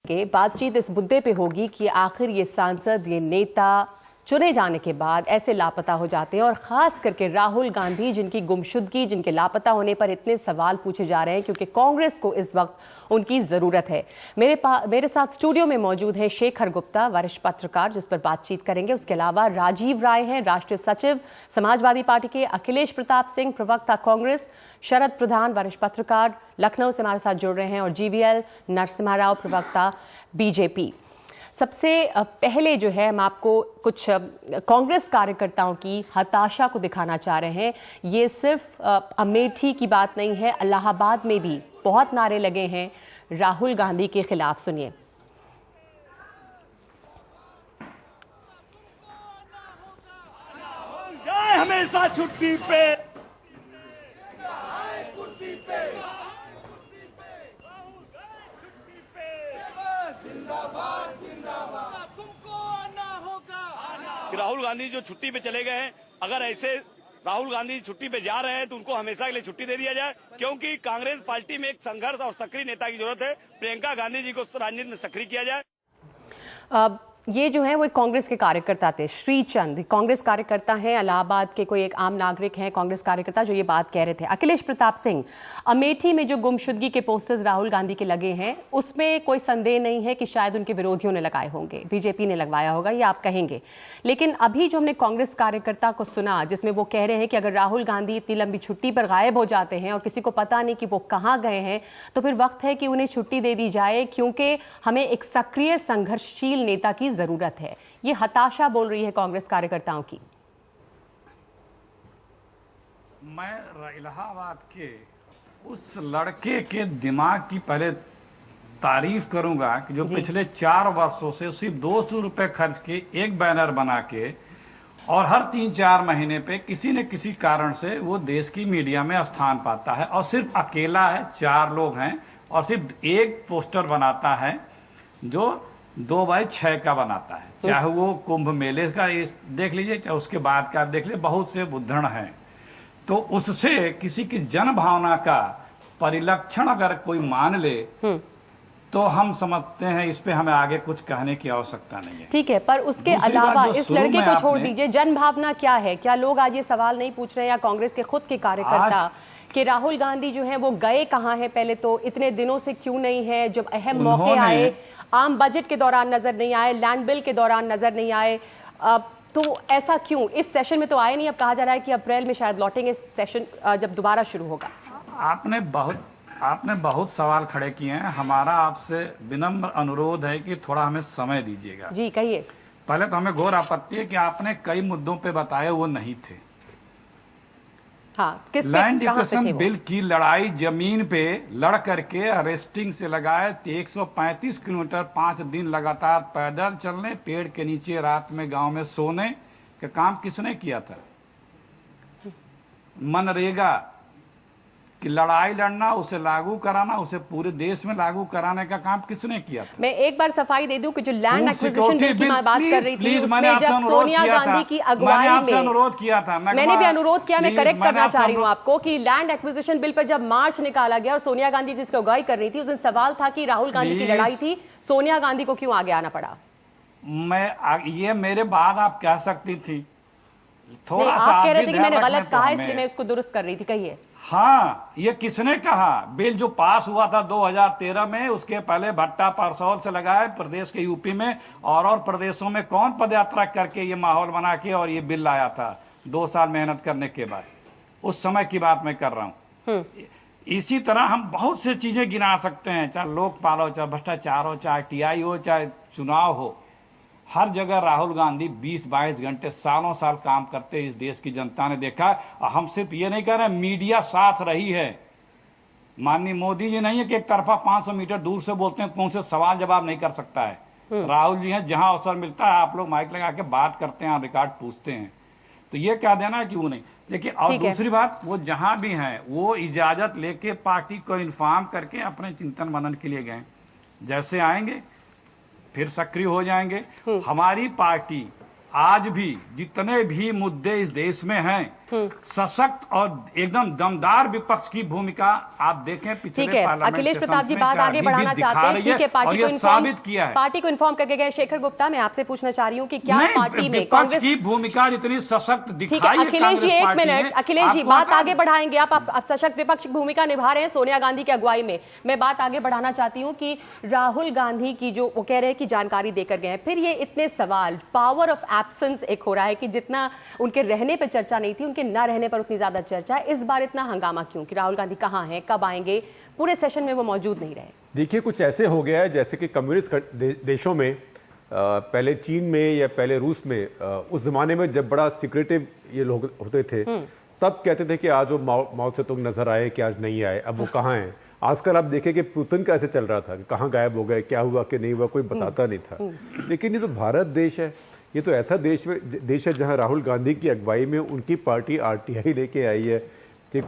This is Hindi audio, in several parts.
के बातचीत इस मुद्दे पे होगी कि आखिर ये सांसद, ये नेता चुने जाने के बाद ऐसे लापता हो जाते हैं, और खास करके राहुल गांधी जिनकी गुमशुदगी, जिनके लापता होने पर इतने सवाल पूछे जा रहे हैं क्योंकि कांग्रेस को इस वक्त उनकी जरूरत है। मेरे साथ स्टूडियो में मौजूद है शेखर गुप्ता, वरिष्ठ पत्रकार, जिस पर बातचीत करेंगे। उसके अलावा राजीव राय हैं, राष्ट्रीय सचिव समाजवादी पार्टी के, अखिलेश प्रताप सिंह, प्रवक्ता कांग्रेस, शरद प्रधान, वरिष्ठ पत्रकार, लखनऊ से हमारे साथ जुड़ रहे हैं, और जीवीएल नरसिम्हा राव, प्रवक्ता बीजेपी। सबसे पहले जो है हम आपको कुछ कांग्रेस कार्यकर्ताओं की हताशा को दिखाना चाह रहे हैं। ये सिर्फ अमेठी की बात नहीं है, इलाहाबाद में भी बहुत नारे लगे हैं राहुल गांधी के खिलाफ। सुनिए। हमेशा छुट्टी पे, राहुल गांधी जो छुट्टी पे चले गए हैं, अगर ऐसे राहुल गांधी छुट्टी पे जा रहे हैं तो उनको हमेशा के लिए छुट्टी दे दिया जाए, क्योंकि कांग्रेस पार्टी में एक संघर्ष और सक्रिय नेता की जरूरत है। प्रियंका गांधी जी को राजनीति में सक्रिय किया जाए। ये जो है वो एक कांग्रेस के कार्यकर्ता थे, श्रीचंद, कांग्रेस कार्यकर्ता हैं, इलाहाबाद के कोई एक आम नागरिक हैं, कांग्रेस कार्यकर्ता, जो ये बात कह रहे थे। अखिलेश प्रताप सिंह, अमेठी में जो गुमशुदगी के पोस्टर्स राहुल गांधी के लगे हैं, उसमें कोई संदेह नहीं है कि शायद उनके विरोधियों ने लगाए होंगे, बीजेपी ने लगवाया होगा, ये आप कहेंगे। लेकिन अभी जो हमने कांग्रेस कार्यकर्ता को सुना, जिसमें वो कह रहे हैं कि अगर राहुल गांधी इतनी लंबी छुट्टी पर गायब हो जाते हैं और किसी को पता नहीं कि वो कहाँ गए हैं, तो फिर वक्त है कि उन्हें छुट्टी दे दी जाए, क्योंकि हमें एक सक्रिय संघर्षशील नेता की जरूरत है। ये हताशा बोल रही है कांग्रेस कार्यकर्ताओं की। मैं इलाहाबाद के उस लड़के के दिमाग की पहले तारीफ करूंगा कि जो पिछले 4 वर्षों से सिर्फ 200 रुपए खर्च के एक बैनर बना के, और हर 3-4 महीने पे किसी न किसी कारण से वो देश की मीडिया में स्थान पाता है, और सिर्फ अकेला है, 4 लोग हैं, और सिर्फ एक पोस्टर बनाता है जो 2x6 का बनाता है। चाहे वो कुंभ मेले का देख लीजिए, चाहे उसके बाद का देख लीजिए, बहुत से उदाहरण हैं। तो उससे किसी की जन भावना का परिलक्षण अगर कोई मान ले तो हम समझते हैं इस पे हमें आगे कुछ कहने की आवश्यकता नहीं है। ठीक है, पर उसके अलावा इस लड़के को छोड़ दीजिए, जन भावना क्या है? क्या लोग आज ये सवाल नहीं पूछ रहे हैं, या कांग्रेस के खुद के कार्यकर्ता, कि राहुल गांधी जो है वो गए कहाँ हैं? पहले तो इतने दिनों से क्यों नहीं है? जब अहम मौके आए, आम बजट के दौरान नजर नहीं आए, लैंड बिल के दौरान नजर नहीं आए, तो ऐसा क्यों? इस सेशन में तो आए नहीं, अब कहा जा रहा है कि अप्रैल में शायद लौटेंगे, सेशन जब दोबारा शुरू होगा। आपने बहुत सवाल खड़े किए हैं। हमारा आपसे विनम्र अनुरोध है कि थोड़ा हमें समय दीजिएगा। जी कहिए। पहले तो हमें घोर आपत्ति है कि आपने कई मुद्दों पे बताए वो नहीं थे। हाँ, लैंड एक्विजिशन बिल की लड़ाई जमीन पे लड़ करके अरेस्टिंग से लगाए 135 किलोमीटर 5 दिन लगातार पैदल चलने, पेड़ के नीचे रात में गांव में सोने का काम किसने किया था? मनरेगा कि लड़ाई लड़ना, उसे लागू कराना, उसे पूरे देश में लागू कराने का काम किसने किया था? मैं एक बार सफाई दे दूं कि जो लैंड एक्विजिशन बिल की मैं बात कर रही थी, उसमें जब सोनिया गांधी की अगुवाई में अनुरोध किया था, मैंने भी अनुरोध किया, मैं करेक्ट करना चाह रही हूं आपको कि लैंड एक्विजिशन बिल पर जब मार्च निकाला गया और सोनिया गांधी जिसकी अगुवाई कर रही थी, उस दिन सवाल था कि राहुल गांधी की लड़ाई थी, सोनिया गांधी को क्यों आगे आना पड़ा? ये मेरे बाद आप कह सकती थी, थोड़ा सा आप कह रहे थे कि मैंने गलत कहा, इसलिए मैं उसको दुरुस्त कर रही थी। कहिए। हाँ, ये किसने कहा? बिल जो पास हुआ था 2013 में, उसके पहले भट्टा परसौल से लगाए प्रदेश के यूपी में और प्रदेशों में कौन पदयात्रा करके ये माहौल बना के और ये बिल लाया था 2 साल मेहनत करने के बाद? उस समय की बात मैं कर रहा हूं। इसी तरह हम बहुत से चीजें गिना सकते हैं, चाहे लोकपाल हो, चाहे भ्रष्टाचार हो, चाहे टीआई हो, चाहे चुनाव हो। हर जगह राहुल गांधी 20-22 घंटे सालों साल काम करते इस देश की जनता ने देखा। हम सिर्फ ये नहीं कह रहे, मीडिया साथ रही है। माननीय मोदी जी नहीं है कि एक तरफा 500 मीटर दूर से बोलते हैं, कौन से सवाल जवाब नहीं कर सकता है। राहुल जी हैं, जहां अवसर मिलता है आप लोग माइक लगा के बात करते हैं, रिकॉर्ड पूछते हैं। तो ये कह देना है कि वो नहीं। देखिए, और दूसरी बात, वो जहां भी हैं वो इजाजत लेके पार्टी को इन्फॉर्म करके अपने चिंतन मनन के लिए गए। जैसे आएंगे फिर सक्रिय हो जाएंगे। हमारी पार्टी आज भी जितने भी मुद्दे इस देश में हैं सशक्त और एकदम दमदार विपक्ष की भूमिका आप देखें पिछले ठीक है, अखिलेश प्रताप जी बात आगे बढ़ाना चाहते हैं। ठीक है, पार्टी को साबित किया है, पार्टी को इन्फॉर्म करके गए। शेखर गुप्ता, मैं आपसे पूछना चाह रही हूँ कि क्या पार्टी में विपक्ष की भूमिका इतनी सशक्त दिखाई है। अखिलेश जी एक मिनट, अखिलेश जी बात आगे बढ़ाएंगे। आप सशक्त विपक्ष की भूमिका निभा रहे हैं सोनिया गांधी की अगुवाई में। मैं बात आगे बढ़ाना चाहती हूँ कि राहुल गांधी की जो वो कह रहे हैं कि जानकारी देकर गए हैं, फिर ये इतने सवाल, पावर ऑफ एब्सेंस एक हो रहा है कि जितना उनके रहने पर चर्चा नहीं थी, उनके ना रहने पर उतनी ज्यादा चर्चा है। इस बार इतना हंगामा क्यों कि राहुल गांधी कहाँ हैं, कब आएंगे? पूरे सेशन में वो मौजूद नहीं रहे। देखिए, कुछ ऐसे हो गया है जैसे कि कम्युनिस्ट देशों में, पहले चीन में या पहले रूस में, उस जमाने में जब बड़ा सीक्रेटिव ये लोग होते थे, तब कहते थे कि आज वो माओ सेतुंग नजर आए कि आज नहीं आए, अब वो कहाँ हैं। आजकल आप देखें कि पुतिन कैसे चल रहा था, कि कहाँ गायब हो गए, क्या हुआ कि नहीं हुआ, कोई बताता नहीं था। लेकिन ये तो भारत देश है, ये तो ऐसा देश है जहां राहुल गांधी की अगुवाई में उनकी पार्टी आरटीआई लेके आई है कि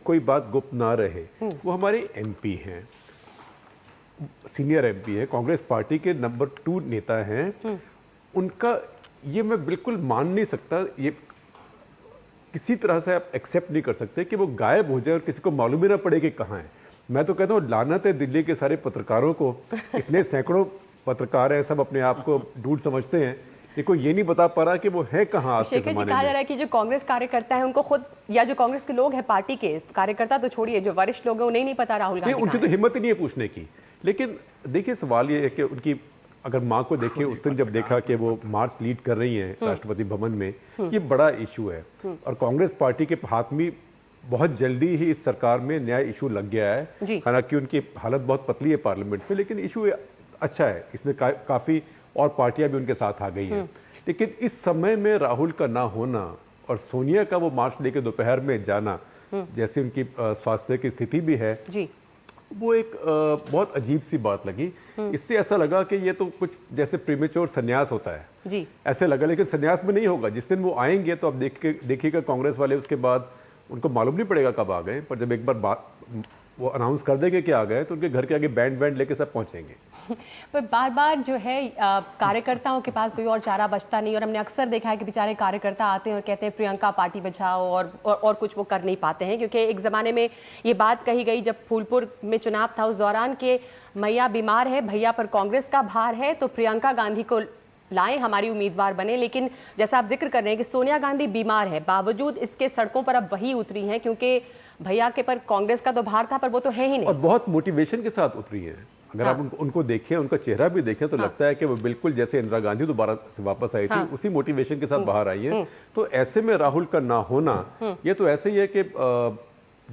कोई बात गुप्त ना रहे। वो हमारे एमपी हैं, सीनियर एमपी हैं, कांग्रेस पार्टी के नंबर 2 नेता हैं। उनका ये मैं बिल्कुल मान नहीं सकता, ये किसी तरह से आप एक्सेप्ट नहीं कर सकते कि वो गायब हो जाए और किसी को मालूम ही ना पड़े कि कहाँ है। मैं तो कहता हूँ लानत है दिल्ली के सारे पत्रकारों को, इतने सैकड़ों पत्रकार हैं, सब अपने आप को डूड समझते हैं, देखो ये नहीं बता पा रहा कि वो है कहाँ आज के शेखर जी, ज़माने कहा जा में। रहा है कि जो कांग्रेस कार्यकर्ता है उनको खुद, या जो कांग्रेस के लोग हैं पार्टी के कार्यकर्ता तो छोड़िए, जो वरिष्ठ लोग हैं उन्हें नहीं पता राहुल गांधी। उनकी तो हिम्मत ही नहीं है पूछने की। लेकिन देखिए, सवाल ये है कि उनकी अगर माँ को देखें, उस दिन जब देखा कि वो मार्च लीड कर रही हैं राष्ट्रपति भवन में, ये बड़ा इशू है। और कांग्रेस पार्टी के हाथ में बहुत जल्दी ही इस सरकार में नया इशू लग गया है। हालांकि उनकी हालत बहुत पतली है पार्लियामेंट में, लेकिन इशू अच्छा है, इसमें काफी और पार्टियां भी उनके साथ आ गई हैं। लेकिन इस समय में राहुल का ना होना और सोनिया का वो मार्च लेके दोपहर में जाना, जैसे उनकी स्वास्थ्य की स्थिति भी है जी, वो एक बहुत अजीब सी बात लगी। इससे ऐसा लगा कि ये तो कुछ जैसे प्रीमेच्योर संन्यास होता है जी, ऐसे लगा। लेकिन संन्यास में नहीं होगा। जिस दिन वो आएंगे तो अब देखिएगा कांग्रेस वाले उसके बाद उनको मालूम नहीं पड़ेगा कब आ गए, पर जब एक बार बात वो अनाउंस कर देंगे कि आ गए तो उनके घर के आगे बैंड लेके सब पहुंचेंगे। पर बार बार जो है कार्यकर्ताओं के पास कोई और चारा बचता नहीं, और हमने अक्सर देखा है कि बेचारे कार्यकर्ता आते हैं और कहते हैं प्रियंका पार्टी बचाओ, और कुछ वो कर नहीं पाते हैं। क्योंकि एक जमाने में ये बात कही गई जब फूलपुर में चुनाव था उस दौरान कि मैया बीमार है, भैया पर कांग्रेस का भार है, तो प्रियंका गांधी को लाएं, हमारी उम्मीदवार बने। लेकिन जैसा आप जिक्र कर रहे हैं कि सोनिया गांधी बीमार है, बावजूद इसके सड़कों पर अब वही उतरी हैं, क्योंकि भैया के पर कांग्रेस का तो भार था, पर वो तो है ही नहीं, और बहुत मोटिवेशन के साथ उतरी है। अगर आप उनको देखें, उनका चेहरा भी देखें, तो लगता है कि वो बिल्कुल जैसे इंदिरा गांधी दोबारा से वापस आई थी, उसी मोटिवेशन के साथ बाहर आई है। तो ऐसे में राहुल का ना होना, ये तो ऐसे ही है कि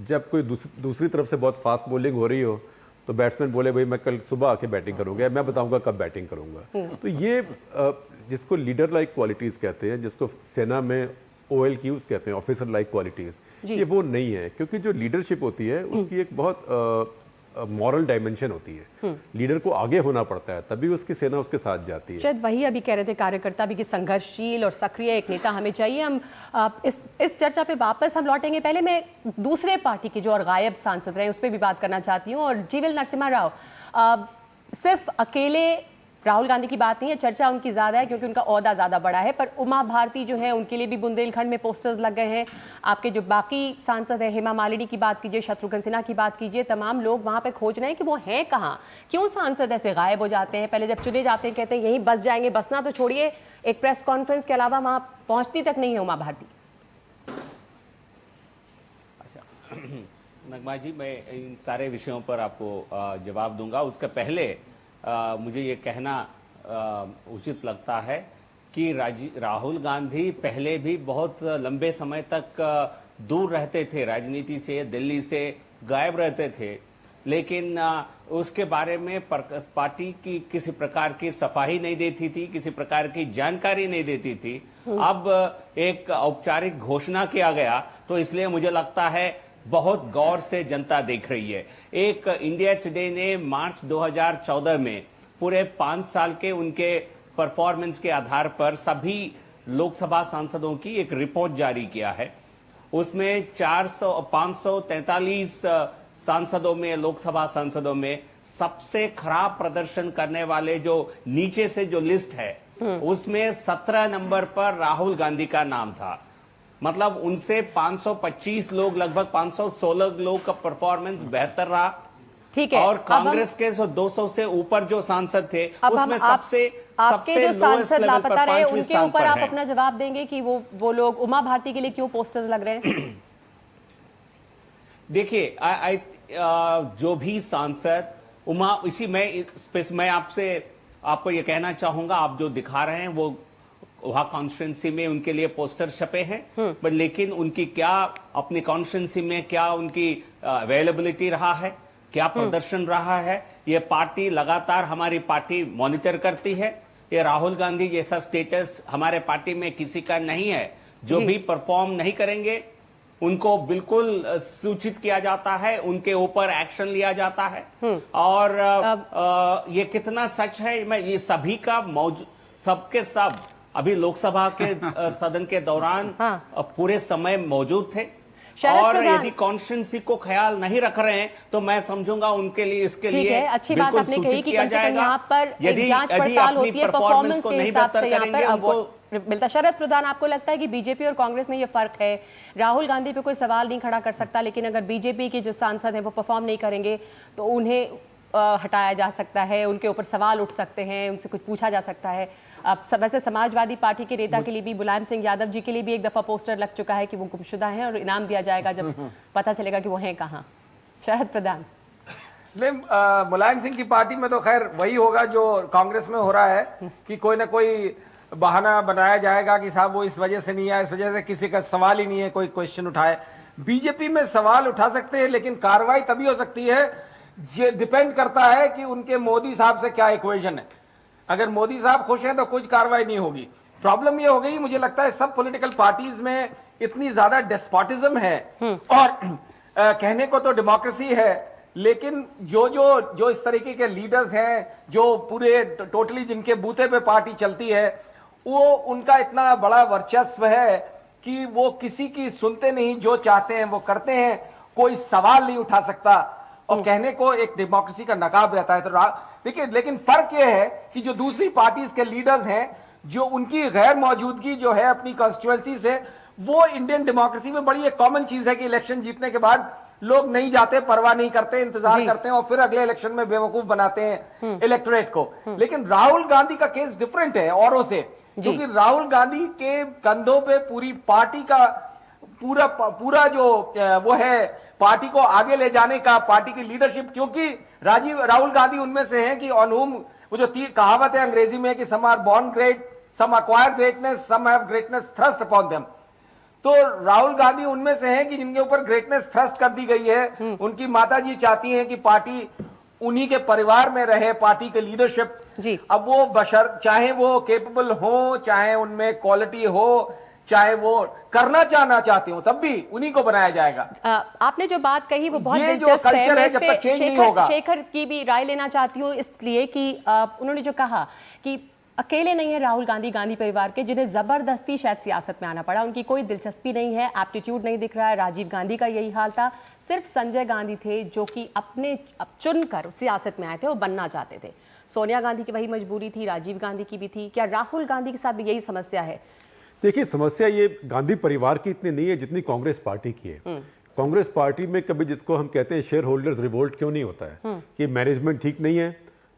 जब कोई दूसरी तरफ से बहुत फास्ट बॉलिंग हो रही हो तो बैट्समैन बोले भाई मैं कल सुबह आके बैटिंग करूंगा, मैं बताऊंगा कब बैटिंग करूंगा। तो ये जिसको लीडर लाइक क्वालिटीज कहते हैं, जिसको सेना में OLQs कहते हैं, ऑफिसर लाइक क्वालिटीज, ये वो नहीं है। क्योंकि जो लीडरशिप होती है उसकी एक बहुत मॉरल डायमेंशन होती है। लीडर को आगे होना पड़ता है, तभी उसकी सेना उसके साथ जाती है। शायद वही अभी कह रहे थे कार्यकर्ता भी कि संघर्षशील और सक्रिय एक नेता हमें चाहिए। हम इस चर्चा पे वापस हम लौटेंगे। पहले मैं दूसरे पार्टी के जो और गायब सांसद रहे उस पर भी बात करना चाहती हूँ। और जीवीएल नरसिम्हा राव, सिर्फ अकेले राहुल गांधी की बात नहीं है, चर्चा उनकी ज्यादा है क्योंकि उनका ओहदा ज्यादा बड़ा है, पर उमा भारती जो है उनके लिए भी बुंदेलखंड में पोस्टर्स लग गए हैं। आपके जो बाकी सांसद है, हेमा मालिनी की बात कीजिए, शत्रुघ्न सिन्हा की बात कीजिए, तमाम लोग वहां पे खोज रहे हैं कि वो हैं कहाँ, क्यों सांसद ऐसे गायब हो जाते हैं। पहले जब चुने जाते हैं कहते हैं यहीं बस जाएंगे, बसना तो छोड़िए, एक प्रेस कॉन्फ्रेंस के अलावा वहां पहुंचती तक नहीं है उमा भारती। अच्छा नगमा जी, मैं इन सारे विषयों पर आपको जवाब दूंगा। उसके पहले मुझे ये कहना उचित लगता है कि राहुल गांधी पहले भी बहुत लंबे समय तक दूर रहते थे राजनीति से, दिल्ली से गायब रहते थे, लेकिन उसके बारे में पार्टी की किसी प्रकार की सफाई नहीं देती थी, किसी प्रकार की जानकारी नहीं देती थी। अब एक औपचारिक घोषणा किया गया तो इसलिए मुझे लगता है बहुत गौर से जनता देख रही है। एक इंडिया टुडे ने मार्च 2014 में पूरे 5 साल के उनके परफॉर्मेंस के आधार पर सभी लोकसभा सांसदों की एक रिपोर्ट जारी किया है। उसमें 543 सांसदों में, लोकसभा सांसदों में सबसे खराब प्रदर्शन करने वाले जो नीचे से जो लिस्ट है उसमें 17 नंबर पर राहुल गांधी का नाम था। मतलब उनसे 525 लोग, लगभग 516 लोग का परफॉर्मेंस बेहतर रहा। ठीक है, और कांग्रेस के 200 से ऊपर जो सांसद थे उसमें सबसे आपके जो सांसद लापता रहे उनके ऊपर आप है। अपना जवाब देंगे कि वो लोग उमा भारती के लिए क्यों पोस्टर्स लग रहे हैं? देखिए, जो भी सांसद उमा, मैं आपको ये कहना चाहूंगा, आप जो दिखा रहे हैं वो वहां कॉन्स्टिट्यूंसी में उनके लिए पोस्टर छपे हैं, पर लेकिन उनकी क्या अपनी कॉन्स्टिट्यूंसी में क्या उनकी अवेलेबिलिटी रहा है, क्या प्रदर्शन रहा है, ये पार्टी लगातार हमारी पार्टी मॉनिटर करती है। ये राहुल गांधी जैसा स्टेटस हमारे पार्टी में किसी का नहीं है। जो भी परफॉर्म नहीं करेंगे उनको बिल्कुल सूचित किया जाता है, उनके ऊपर एक्शन लिया जाता है। और ये कितना सच है, मैं ये सभी का सबके सब अभी लोकसभा के सदन के दौरान पूरे समय मौजूद थे। और यदि कॉन्स्टिट्यूंसी को ख्याल नहीं रख रहे हैं तो मैं समझूंगा उनके लिए इसके लिए अच्छी बात आपने कही कि कम से कम यहाँ पर यदि जांच पड़ताल होती है, परफॉर्मेंस को के नहीं हिसाब बेहतर से यहाँ करेंगे पर उनको मिलता। शरद प्रधान, आपको लगता है कि बीजेपी और कांग्रेस में ये फर्क है? राहुल गांधी पे कोई सवाल नहीं खड़ा कर सकता, लेकिन अगर बीजेपी के जो सांसद हैं वो परफॉर्म नहीं करेंगे तो उन्हें हटाया जा सकता है, उनके ऊपर सवाल उठ सकते हैं, उनसे कुछ पूछा जा सकता है। अब वैसे समाजवादी पार्टी के नेता के लिए भी, मुलायम सिंह यादव जी के लिए भी एक दफा पोस्टर लग चुका है कि वो गुमशुदा हैं और इनाम दिया जाएगा जब पता चलेगा कि वो हैं कहाँ। शरद प्रधान नहीं, मुलायम सिंह की पार्टी में तो खैर वही होगा जो कांग्रेस में हो रहा है कि कोई ना कोई बहाना बनाया जाएगा कि साहब वो इस वजह से नहीं आया, इस वजह से किसी का सवाल ही नहीं है, कोई क्वेश्चन उठाए। बीजेपी में सवाल उठा सकते हैं, लेकिन कार्रवाई तभी हो सकती है, ये डिपेंड करता है कि उनके मोदी साहब से क्या इक्वेशन है। अगर मोदी साहब खुश हैं तो कुछ कार्रवाई नहीं होगी। प्रॉब्लम ये हो गई, मुझे लगता है सब पॉलिटिकल पार्टीज में इतनी ज्यादा डेस्पोटिज्म है और कहने को तो डेमोक्रेसी है, लेकिन जो इस तरीके के लीडर्स हैं, जो पूरे टोटली जिनके बूथे पे पार्टी चलती है, वो उनका इतना बड़ा वर्चस्व है कि वो किसी की सुनते नहीं, जो चाहते हैं वो करते हैं, कोई सवाल नहीं उठा सकता। और कहने को एक डेमोक्रेसी का नकाब रहता है। तो देखिए, लेकिन फर्क यह है कि जो दूसरी पार्टीज के लीडर्स हैं, जो उनकी गैर मौजूदगी जो है अपनी कॉन्स्टिट्यूएंसी से, वो इंडियन डेमोक्रेसी में बड़ी एक कॉमन चीज है कि इलेक्शन जीतने के बाद लोग नहीं जाते, परवाह नहीं करते, इंतजार करते हैं और फिर अगले इलेक्शन में बेवकूफ बनाते हैं इलेक्टोरेट को। लेकिन राहुल गांधी का केस डिफरेंट है औरों से, क्योंकि राहुल गांधी के कंधों पे पूरी पार्टी का पूरा जो वो है, पार्टी को आगे ले जाने का, पार्टी की लीडरशिप, क्योंकि राहुल गांधी उनमें से हैं कि ऑन हुम, वो जो कहावत है अंग्रेजी में कि some are born great, some acquire greatness, some have greatness thrust upon them. तो राहुल गांधी उनमें से हैं कि जिनके ऊपर ग्रेटनेस थ्रस्ट कर दी गई है। उनकी माताजी चाहती हैं कि पार्टी उन्हीं के परिवार में रहे, पार्टी के लीडरशिप जी। अब वो बशर्त, चाहे वो केपेबल हो, चाहे उनमें क्वालिटी हो, चाहे वो करना चाहते हो, तब भी उन्हीं को बनाया जाएगा। आपने जो बात कही वो बहुत ये जो दिलचस्प कल्चर है, जब तक चेंज नहीं होगा। शेखर की भी राय लेना चाहती हूँ, इसलिए कि उन्होंने जो कहा कि अकेले नहीं है राहुल गांधी, गांधी परिवार के, जिन्हें जबरदस्ती शायद सियासत में आना पड़ा, उनकी कोई दिलचस्पी नहीं है, एप्टीट्यूड नहीं दिख रहा है। राजीव गांधी का यही हाल था, सिर्फ संजय गांधी थे जो कि अपने चुनकर सियासत में आए थे, वो बनना चाहते थे। सोनिया गांधी की वही मजबूरी थी, राजीव गांधी की भी थी। क्या राहुल गांधी के साथ भी यही समस्या है? देखिए, समस्या ये गांधी परिवार की इतनी नहीं है जितनी कांग्रेस पार्टी की है। कांग्रेस पार्टी में कभी, जिसको हम कहते हैं शेयर होल्डर्स रिवोल्ट, क्यों नहीं होता है कि मैनेजमेंट ठीक नहीं है,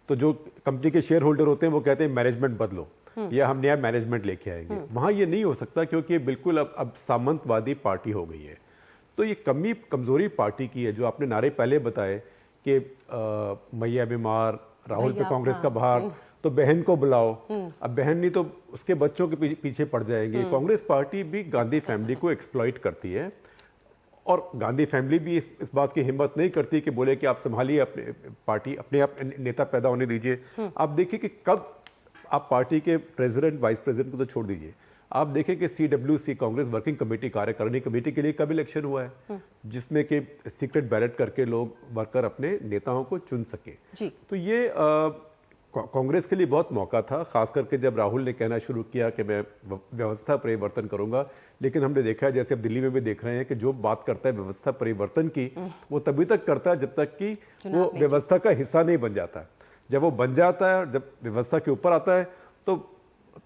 तो जो कंपनी के शेयर होल्डर होते हैं वो कहते हैं मैनेजमेंट बदलो या हम नया मैनेजमेंट लेके आएंगे। वहां ये नहीं हो सकता, क्योंकि बिल्कुल अब सामंतवादी पार्टी हो गई है। तो ये कमजोरी पार्टी की है। जो आपने नारे पहले बताए कि मैया बीमार, राहुल पे कांग्रेस का भार, तो बहन को बुलाओ। अब बहन नहीं तो उसके बच्चों के पीछे पड़ जाएंगे। कांग्रेस पार्टी भी गांधी फैमिली को एक्सप्लॉइट करती है, और गांधी फैमिली भी इस बात की हिम्मत नहीं करती कि बोले कि आप संभालिए अपने पार्टी, अपने आप नेता पैदा होने दीजिए। आप देखिए कि कब आप पार्टी के प्रेसिडेंट, वाइस प्रेसिडेंट को तो छोड़ दीजिए, आप देखें कि CWC, कांग्रेस वर्किंग कमेटी, कार्यकारिणी कमेटी के लिए कब इलेक्शन हुआ है जिसमें कि सीक्रेट बैलेट करके लोग वर्कर अपने नेताओं को चुन सके। तो ये कांग्रेस के लिए बहुत मौका था, खास करके जब राहुल ने कहना शुरू किया कि मैं व्यवस्था परिवर्तन करूंगा। लेकिन हमने देखा है, जैसे अब दिल्ली में भी देख रहे हैं, कि जो बात करता है व्यवस्था परिवर्तन की, वो तभी तक करता है जब तक कि वो व्यवस्था का हिस्सा नहीं बन जाता। जब वो बन जाता है, जब व्यवस्था के ऊपर आता है, तो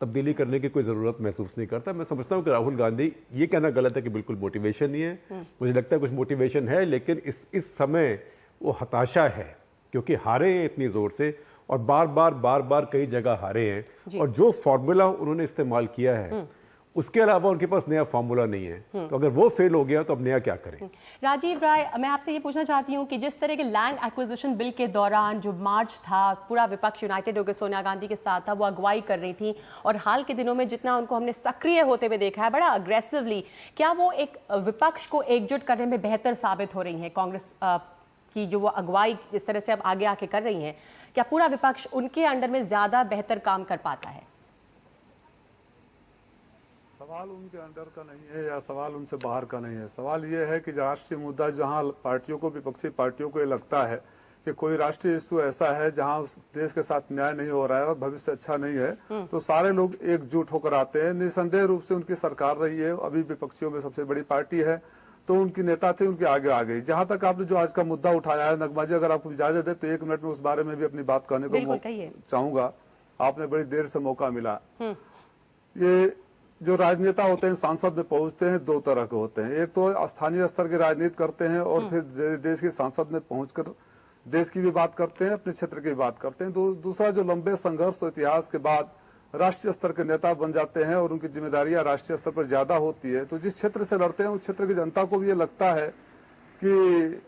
तब्दीली करने की कोई जरूरत महसूस नहीं करता। मैं समझता हूं कि राहुल गांधी, ये कहना गलत है कि बिल्कुल मोटिवेशन नहीं है, मुझे लगता है कुछ मोटिवेशन है, लेकिन इस समय वो हताशा है क्योंकि हारे हैं इतनी जोर से और बार बार कई जगह हारे हैं और जो फॉर्मूला उन्होंने इस्तेमाल किया है उसके अलावा उनके पास नया फॉर्मूला नहीं है। तो अगर वो फेल हो गया तो अब नया क्या करें। राजीव राय, मैं आपसे ये पूछना चाहती हूँ कि जिस तरह के लैंड एक्विजिशन बिल के दौरान जो मार्च था, पूरा विपक्ष यूनाइटेड होकर सोनिया गांधी के साथ था, वो अगुवाई कर रही थी और हाल के दिनों में जितना उनको हमने सक्रिय होते हुए देखा है, बड़ा अग्रेसिवली, क्या वो एक विपक्ष को एकजुट करने में बेहतर साबित हो रही है? कांग्रेस की जो वो अगुवाई जिस तरह से अब आगे आके कर रही हैं, क्या पूरा विपक्ष उनके अंडर में ज्यादा बेहतर काम कर पाता है? सवाल उनके अंडर का नहीं है या सवाल उनसे बाहर का नहीं है। सवाल ये है कि राष्ट्रीय मुद्दा जहां पार्टियों को, विपक्षी पार्टियों को ये लगता है कि कोई राष्ट्रीय इश्यू ऐसा है जहां उस देश के साथ न्याय नहीं हो रहा है और भविष्य अच्छा नहीं है, तो सारे लोग एकजुट होकर आते हैं। निसंदेह रूप से उनकी सरकार रही है, अभी विपक्षियों में सबसे बड़ी पार्टी है, तो उनकी नेता थे, उनके आगे आ गई। जहां तक आपने जो आज का मुद्दा उठाया है, नगमा जी अगर आपको इजाजत दे तो 1 मिनट में उस बारे में भी अपनी बात कहने को चाहूंगा। आपने बड़ी देर से मौका मिला। ये जो राजनेता होते हैं सांसद में पहुंचते हैं, 2 तरह के होते हैं। एक तो स्थानीय स्तर की राजनीति करते हैं और फिर देश की संसद में पहुंचकर देश की भी बात करते हैं, अपने क्षेत्र की भी बात करते हैं। दूसरा जो लंबे संघर्ष और इतिहास के बाद राष्ट्रीय स्तर के नेता बन जाते हैं और उनकी जिम्मेदारियां राष्ट्रीय स्तर पर ज्यादा होती है, तो जिस क्षेत्र से लड़ते हैं उस क्षेत्र की जनता को भी ये लगता है कि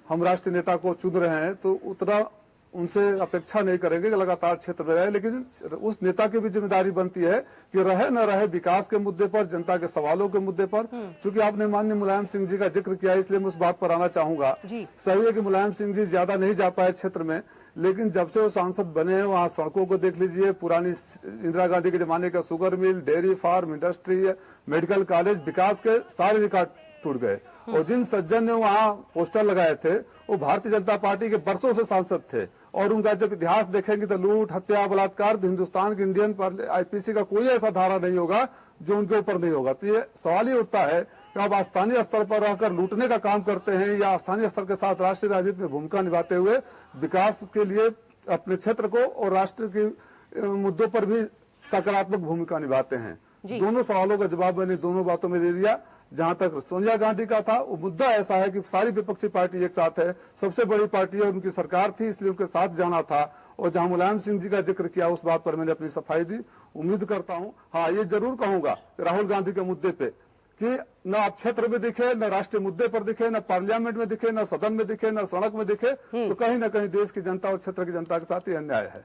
हम राष्ट्रीय नेता को चुन रहे हैं, तो उतना उनसे अपेक्षा नहीं करेंगे कि लगातार क्षेत्र में रहे। लेकिन उस नेता की भी जिम्मेदारी बनती है कि रहे न रहे विकास के मुद्दे पर, जनता के सवालों के मुद्दे पर। चूंकि आपने माननीय मुलायम सिंह जी का जिक्र किया, इसलिए मैं उस बात पर आना चाहूंगा। सही है कि मुलायम सिंह जी ज्यादा नहीं जा पाए क्षेत्र में, लेकिन जब से वो सांसद बने हैं वहाँ सड़कों को देख लीजिए, पुरानी इंदिरा गांधी के जमाने का sugar mill, dairy farm, industry, medical college, विकास के सारे रिकॉर्ड टूट गए। और जिन सज्जन ने वहाँ पोस्टर लगाए थे वो भारतीय जनता पार्टी के बरसों से सांसद थे और उनका जब इतिहास देखेंगे तो लूट, हत्या, बलात्कार, हिंदुस्तान के इंडियन आईपीसी का कोई ऐसा धारा नहीं होगा जो उनके ऊपर नहीं होगा। तो ये सवाल ही उठता है कि आप स्थानीय स्तर पर रहकर लूटने का काम करते हैं या स्थानीय स्तर के साथ राष्ट्रीय राजनीति में भूमिका निभाते हुए विकास के लिए अपने क्षेत्र को और राष्ट्र के मुद्दों पर भी सकारात्मक भूमिका निभाते हैं। दोनों सवालों का जवाब मैंने दोनों बातों में दे दिया। जहां तक सोनिया गांधी का था, वो मुद्दा ऐसा है कि सारी विपक्षी पार्टी एक साथ है, सबसे बड़ी पार्टी है, उनकी सरकार थी, इसलिए उनके साथ जाना था। और जहां मुलायम सिंह जी का जिक्र किया उस बात पर मैंने अपनी सफाई दी। उम्मीद करता हूं, हाँ ये जरूर कहूंगा राहुल गांधी के मुद्दे पे कि न आप क्षेत्र में दिखे, न राष्ट्रीय मुद्दे पर दिखे, न पार्लियामेंट में दिखे, न सदन में दिखे, न सड़क में दिखे, तो कहीं न कहीं देश की जनता और क्षेत्र की जनता के साथ ये अन्याय है।